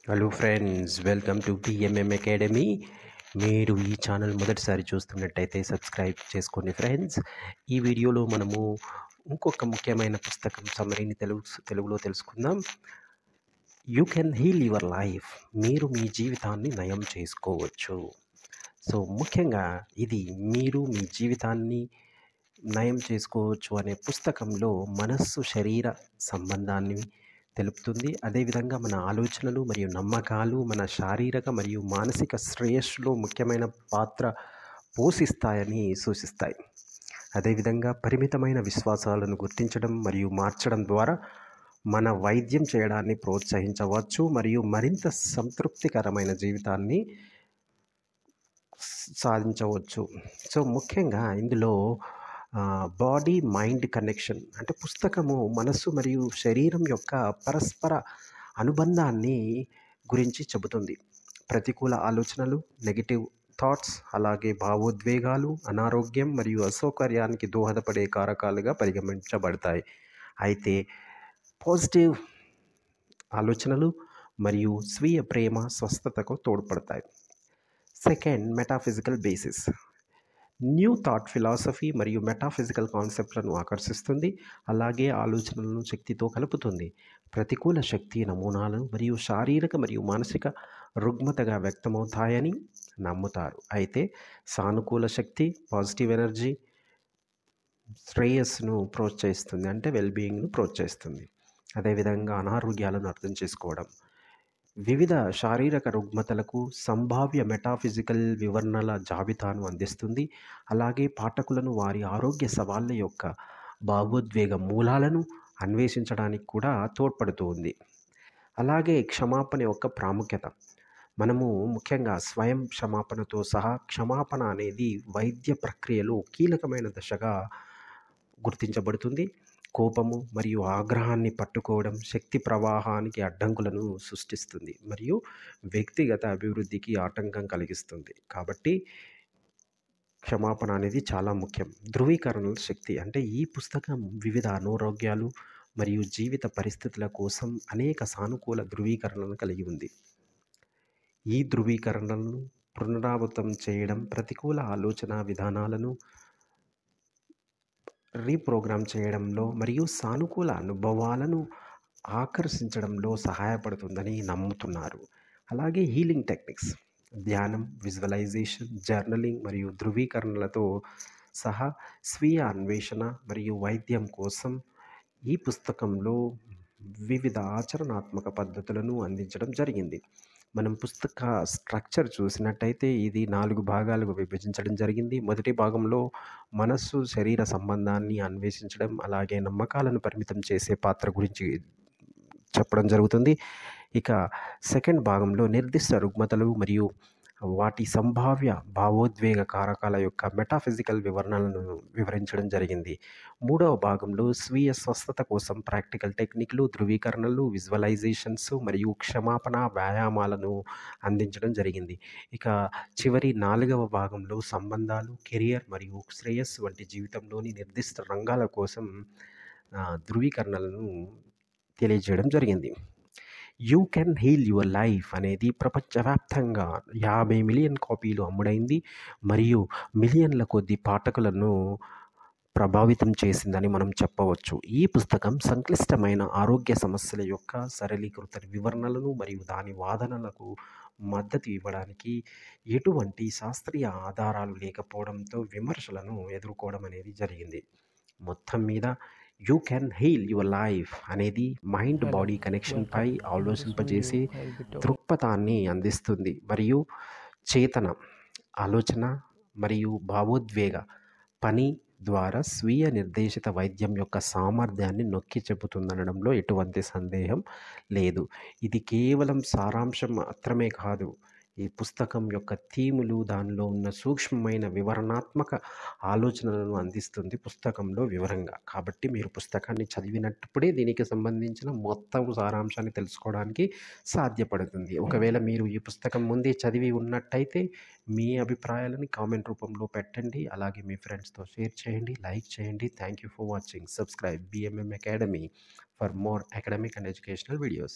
Hello friends, welcome to PMM academy. మీరు ఈ channel మొదటిసారి చూస్తున్నట్టయితే సబ్స్క్రైబ్ చేసుకోండి ఫ్రెండ్స్. ఈ వీడియోలో మనము ఇంకొక ముఖ్యమైన పుస్తకం సమ్మరీని తెలుగులో తెలుసుకుందాం. You can heal your life. మీరు మీ జీవితాన్ని నయం చేసుకోవచ్చు. సో ముఖ్యంగా ఇది మీరు మీ జీవితాన్ని నయం చేసుకోవచ్చు అనే పుస్తకంలో మనస్సు శరీర సంబంధాన్ని తెలుపుతుంది. అదేవిధంగా మన ఆలోచనలు మరియు నమ్మకాలు మన శారీరక మరియు మానసిక శ్రేయస్సులో ముఖ్యమైన పాత్ర పోషిస్తాయని సూచిస్తాయి. అదేవిధంగా పరిమితమైన విశ్వాసాలను గుర్తించడం మరియు మార్చడం ద్వారా మన వైద్యం చేయడాన్ని ప్రోత్సహించవచ్చు మరియు మరింత సంతృప్తికరమైన జీవితాన్ని సాధించవచ్చు. సో ముఖ్యంగా ఇందులో బాడీ మైండ్ కనెక్షన్ అంటే పుస్తకము మనస్సు మరియు శరీరం యొక్క పరస్పర అనుబంధాన్ని గురించి చెబుతుంది. ప్రతికూల ఆలోచనలు, నెగిటివ్ థాట్స్, అలాగే భావోద్వేగాలు అనారోగ్యం మరియు అసౌకర్యానికి దోహదపడే కారకాలుగా పరిగణించబడతాయి. అయితే పాజిటివ్ ఆలోచనలు మరియు స్వీయ ప్రేమ స్వస్థతకు తోడ్పడతాయి. Second, metaphysical basis. New thought philosophy మరియు మెటాఫిజికల్ కాన్సెప్ట్లను ఆకర్షిస్తుంది, అలాగే ఆలోచనలను శక్తితో కలుపుతుంది. ప్రతికూల శక్తి నమూనాలు మరియు శారీరక మరియు మానసిక రుగ్మతగా వ్యక్తమవుతాయని నమ్ముతారు. అయితే సానుకూల శక్తి పాజిటివ్ ఎనర్జీ శ్రేయస్సును ప్రోత్సహిస్తుంది, అంటే వెల్బీయింగ్ను ప్రోత్సహిస్తుంది. అదేవిధంగా అనారోగ్యాలను అర్థం చేసుకోవడం. వివిధ శారీరక రుగ్మతలకు సంభావ్య మెటాఫిజికల్ వివరణల జాబితాను అందిస్తుంది, అలాగే పాఠకులను వారి ఆరోగ్య సవాళ్ళ యొక్క భావోద్వేగ మూలాలను అన్వేషించడానికి కూడా తోడ్పడుతూ ఉంది. అలాగే క్షమాపణ యొక్క ప్రాముఖ్యత. మనము ముఖ్యంగా స్వయం క్షమాపణతో సహా క్షమాపణ అనేది వైద్య ప్రక్రియలో కీలకమైన దశగా గుర్తించబడుతుంది. కోపము మరియు ఆగ్రహాన్ని పట్టుకోవడం శక్తి ప్రవాహానికి అడ్డంకులను సృష్టిస్తుంది మరియు వ్యక్తిగత అభివృద్ధికి ఆటంకం కలిగిస్తుంది. కాబట్టి క్షమాపణ అనేది చాలా ముఖ్యం. ధృవీకరణల శక్తి అంటే ఈ పుస్తకం వివిధ అనారోగ్యాలు మరియు జీవిత పరిస్థితుల కోసం అనేక సానుకూల ధృవీకరణలను కలిగి ఉంది. ఈ ధృవీకరణలను పునరావృతం చేయడం ప్రతికూల ఆలోచన విధానాలను రీప్రోగ్రామ్ చేయడంలో మరియు సానుకూల అనుభవాలను ఆకర్షించడంలో సహాయపడుతుందని నమ్ముతున్నారు. అలాగే హీలింగ్ టెక్నిక్స్, ధ్యానం, విజువలైజేషన్, జర్నలింగ్ మరియు ధృవీకరణలతో సహా స్వీయ అన్వేషణ మరియు వైద్యం కోసం ఈ పుస్తకంలో వివిధ ఆచరణాత్మక పద్ధతులను అందించడం జరిగింది. మనం పుస్తక స్ట్రక్చర్ చూసినట్టయితే ఇది 4 భాగాలుగా విభజించడం జరిగింది. మొదటి భాగంలో మనస్సు శరీర సంబంధాన్ని అన్వేషించడం, అలాగే నమ్మకాలను పరిమితం చేసే పాత్ర గురించి చెప్పడం జరుగుతుంది. ఇక సెకండ్ భాగంలో నిర్దిష్ట రుగ్మతలు మరియు వాటి సంభావ్య భావోద్వేగ కారకాల యొక్క మెటాఫిజికల్ వివరణలను వివరించడం జరిగింది. మూడవ భాగంలో స్వీయ స్వస్థత కోసం ప్రాక్టికల్ టెక్నిక్లు, ధృవీకరణలు, విజువలైజేషన్స్ మరియు క్షమాపణ వ్యాయామాలను అందించడం జరిగింది. ఇక చివరి 4వ భాగంలో సంబంధాలు, కెరియర్ మరియు శ్రేయస్సు వంటి జీవితంలోని నిర్దిష్ట రంగాల కోసం ధృవీకరణలను తెలియజేయడం జరిగింది. You can heal your life అనేది ప్రపంచవ్యాప్తంగా 50 మిలియన్ కాపీలు అమ్ముడైంది మరియు మిలియన్ల కొద్ది పాఠకులను ప్రభావితం చేసిందని మనం చెప్పవచ్చు. ఈ పుస్తకం సంక్లిష్టమైన ఆరోగ్య సమస్యల యొక్క సరళీకృత వివరణలను మరియు దాని వాదనలకు మద్దతు ఇవ్వడానికి ఎటువంటి శాస్త్రీయ ఆధారాలు లేకపోవడంతో విమర్శలను ఎదుర్కోవడం అనేది జరిగింది. మొత్తం మీద you can heal your life అనేది మైండ్ బాడీ కనెక్షన్పై ఆలోచింపజేసే దృక్పథాన్ని అందిస్తుంది మరియు చేతన, ఆలోచన మరియు భావోద్వేగ పని ద్వారా స్వీయ నిర్దేశిత వైద్యం యొక్క సామర్థ్యాన్ని నొక్కి చెబుతుందనడంలో ఎటువంటి సందేహం లేదు. ఇది కేవలం సారాంశం మాత్రమే కాదు, ఈ పుస్తకం యొక్క థీములు, దానిలో ఉన్న సూక్ష్మమైన వివరణాత్మక ఆలోచనలను అందిస్తుంది పుస్తకంలో వివరంగా. కాబట్టి మీరు పుస్తకాన్ని చదివినప్పుడే దీనికి సంబంధించిన మొత్తం సారాంశాన్ని తెలుసుకోవడానికి సాధ్యపడుతుంది. ఒకవేళ మీరు ఈ పుస్తకం ముందే చదివి ఉన్నట్టయితే మీ అభిప్రాయాలని కామెంట్ రూపంలో పెట్టండి. అలాగే మీ ఫ్రెండ్స్తో షేర్ చేయండి, లైక్ చేయండి. Thank you for watching. Subscribe BMM Academy for more academic and educational videos.